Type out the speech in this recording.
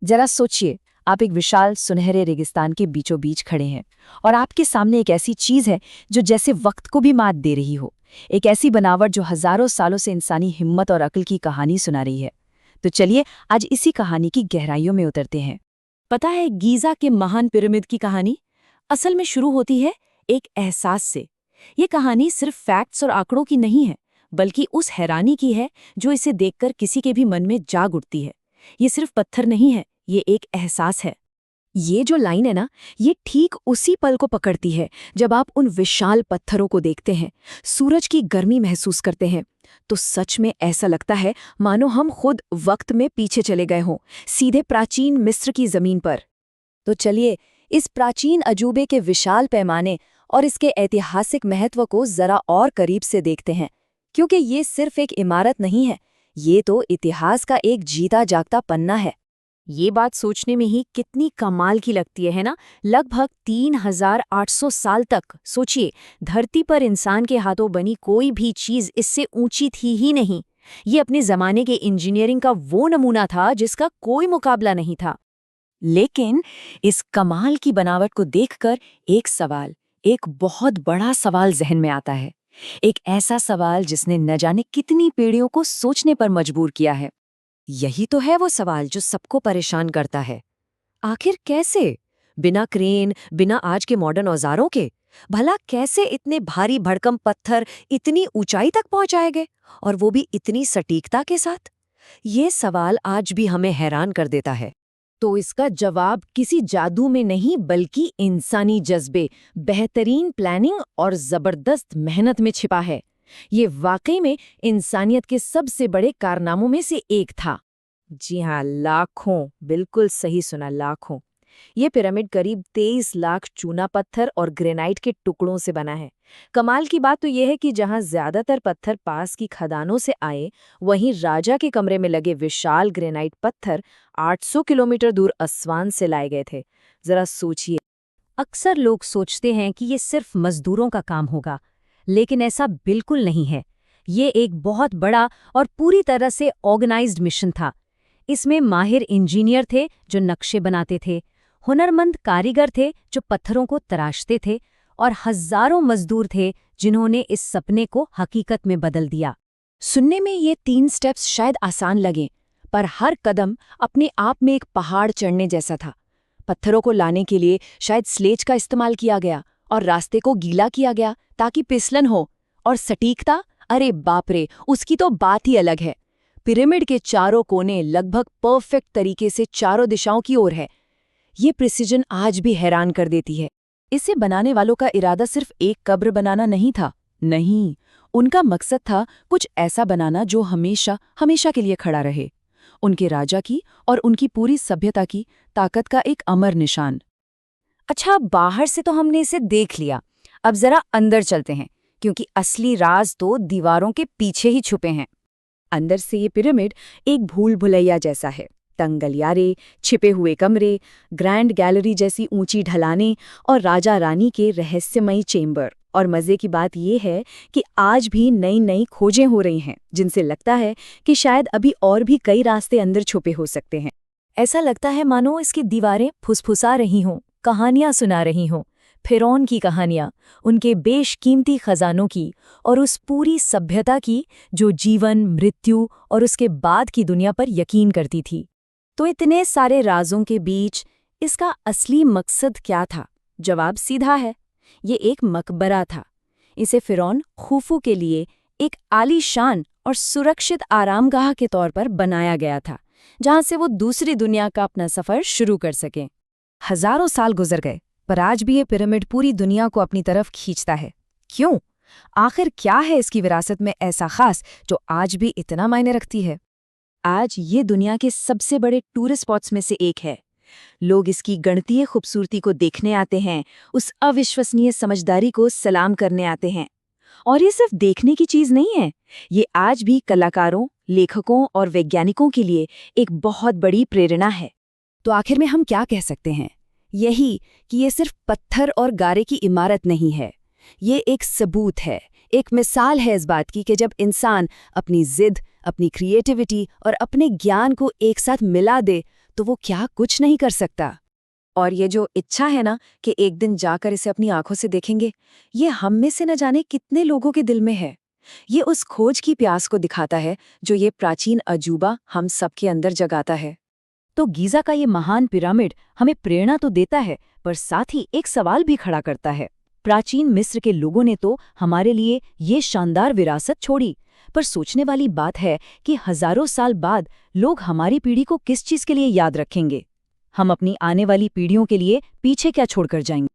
जरा सोचिए, आप एक विशाल सुनहरे रेगिस्तान के बीचों बीच खड़े हैं और आपके सामने एक ऐसी चीज है जो जैसे वक्त को भी मात दे रही हो। एक ऐसी बनावट जो हजारों सालों से इंसानी हिम्मत और अक्ल की कहानी सुना रही है। तो चलिए आज इसी कहानी की गहराइयों में उतरते हैं। पता है, गीजा के महान पिरामिड की कहानी असल में शुरू होती है एक एहसास से। ये कहानी सिर्फ फैक्ट्स और आंकड़ों की नहीं है, बल्कि उस हैरानी की है जो इसे देखकर किसी के भी मन में जाग उठती है। ये सिर्फ पत्थर नहीं है, ये एक एहसास है। ये जो लाइन है ना, ये ठीक उसी पल को पकड़ती है जब आप उन विशाल पत्थरों को देखते हैं, सूरज की गर्मी महसूस करते हैं, तो सच में ऐसा लगता है मानो हम खुद वक्त में पीछे चले गए हों, सीधे प्राचीन मिस्र की जमीन पर। तो चलिए इस प्राचीन अजूबे के विशाल पैमाने और इसके ऐतिहासिक महत्व को जरा और करीब से देखते हैं, क्योंकि ये सिर्फ एक इमारत नहीं है, ये तो इतिहास का एक जीता जागता पन्ना है। ये बात सोचने में ही कितनी कमाल की लगती है ना। लगभग 3800 साल तक सोचिए, धरती पर इंसान के हाथों बनी कोई भी चीज इससे ऊंची थी ही नहीं। ये अपने जमाने के इंजीनियरिंग का वो नमूना था जिसका कोई मुकाबला नहीं था। लेकिन इस कमाल की बनावट को देखकर एक बहुत बड़ा सवाल जहन में आता है। एक ऐसा सवाल जिसने न जाने कितनी पीढ़ियों को सोचने पर मजबूर किया है। यही तो है वो सवाल जो सबको परेशान करता है। आखिर कैसे, बिना क्रेन, बिना आज के मॉडर्न औजारों के, भला कैसे इतने भारी भड़कम पत्थर इतनी ऊंचाई तक पहुंचाए गए, और वो भी इतनी सटीकता के साथ? ये सवाल आज भी हमें हैरान कर देता है। तो इसका जवाब किसी जादू में नहीं, बल्कि इंसानी जज्बे, बेहतरीन प्लानिंग और जबरदस्त मेहनत में छिपा है। ये वाकई में इंसानियत के सबसे बड़े कारनामों में से एक था। जी हाँ, लाखों, बिल्कुल सही सुना, लाखों। ये पिरामिड करीब 23 लाख चूना पत्थर और ग्रेनाइट के टुकड़ों से बना है। कमाल की बात तो यह है कि जहां ज्यादातर पत्थर पास की खदानों से आए, वहीं राजा के कमरे में लगे विशाल ग्रेनाइट पत्थर 800 किलोमीटर दूर असवान से लाए गए थे। जरा सोचिए। अक्सर लोग सोचते हैं कि ये सिर्फ मजदूरों का काम होगा, लेकिन ऐसा बिल्कुल नहीं है। ये एक बहुत बड़ा और पूरी तरह से ऑर्गेनाइज्ड मिशन था। इसमें माहिर इंजीनियर थे जो नक्शे बनाते थे, हुनरमंद कारीगर थे जो पत्थरों को तराशते थे, और हजारों मजदूर थे जिन्होंने इस सपने को हकीकत में बदल दिया। सुनने में ये 3 स्टेप्स शायद आसान लगें, पर हर कदम अपने आप में एक पहाड़ चढ़ने जैसा था। पत्थरों को लाने के लिए शायद स्लेज का इस्तेमाल किया गया और रास्ते को गीला किया गया ताकि फिसलन हो। और सटीकता, अरे बाप रे, उसकी तो बात ही अलग है। पिरामिड के चारों कोने लगभग परफेक्ट तरीके से चारों दिशाओं की ओर है। ये प्रिसिजन आज भी हैरान कर देती है। इसे बनाने वालों का इरादा सिर्फ एक कब्र बनाना नहीं था, नहीं, उनका मकसद था कुछ ऐसा बनाना जो हमेशा हमेशा के लिए खड़ा रहे। उनके राजा की और उनकी पूरी सभ्यता की ताकत का एक अमर निशान। अच्छा, बाहर से तो हमने इसे देख लिया, अब जरा अंदर चलते हैं, क्योंकि असली राज तो दीवारों के पीछे ही छुपे हैं। अंदर से ये पिरामिड एक भूल भुलैया जैसा है। तंग गलियारे, छिपे हुए कमरे, ग्रैंड गैलरी जैसी ऊंची ढलानें और राजा रानी के रहस्यमयी चेंबर। और मजे की बात यह है कि आज भी नई नई खोजें हो रही हैं, जिनसे लगता है कि शायद अभी और भी कई रास्ते अंदर छुपे हो सकते हैं। ऐसा लगता है मानो इसकी दीवारें फुसफुसा रही हों, कहानियां सुना रही हों, फिरौन की कहानियां, उनके बेशकीमती खजानों की, और उस पूरी सभ्यता की जो जीवन, मृत्यु और उसके बाद की दुनिया पर यकीन करती थी। तो इतने सारे राजों के बीच इसका असली मकसद क्या था? जवाब सीधा है, ये एक मकबरा था। इसे फिरौन खुफू के लिए एक आलीशान और सुरक्षित आरामगाह के तौर पर बनाया गया था, जहां से वो दूसरी दुनिया का अपना सफर शुरू कर सकें। हजारों साल गुजर गए, पर आज भी ये पिरामिड पूरी दुनिया को अपनी तरफ खींचता है। क्यों? आखिर क्या है इसकी विरासत में ऐसा खास जो आज भी इतना मायने रखती है? आज ये दुनिया के सबसे बड़े टूरिस्ट स्पॉट्स में से एक है। लोग इसकी गणितीय खूबसूरती को देखने आते हैं, उस अविश्वसनीय समझदारी को सलाम करने आते हैं। और ये सिर्फ देखने की चीज नहीं है, ये आज भी कलाकारों, लेखकों और वैज्ञानिकों के लिए एक बहुत बड़ी प्रेरणा है। तो आखिर में हम क्या कह सकते हैं? यही कि ये सिर्फ पत्थर और गारे की इमारत नहीं है, ये एक सबूत है, एक मिसाल है इस बात की कि जब इंसान अपनी जिद, अपनी क्रिएटिविटी और अपने ज्ञान को एक साथ मिला दे तो वो क्या कुछ नहीं कर सकता। और ये जो इच्छा है ना कि एक दिन जाकर इसे अपनी आंखों से देखेंगे, ये हम में से न जाने कितने लोगों के दिल में है। ये उस खोज की प्यास को दिखाता है जो ये प्राचीन अजूबा हम सबके अंदर जगाता है। तो गीज़ा का ये महान पिरामिड हमें प्रेरणा तो देता है, पर साथ ही एक सवाल भी खड़ा करता है। प्राचीन मिस्र के लोगों ने तो हमारे लिए ये शानदार विरासत छोड़ी, पर सोचने वाली बात है कि हजारों साल बाद लोग हमारी पीढ़ी को किस चीज़ के लिए याद रखेंगे। हम अपनी आने वाली पीढ़ियों के लिए पीछे क्या छोड़कर जाएंगे।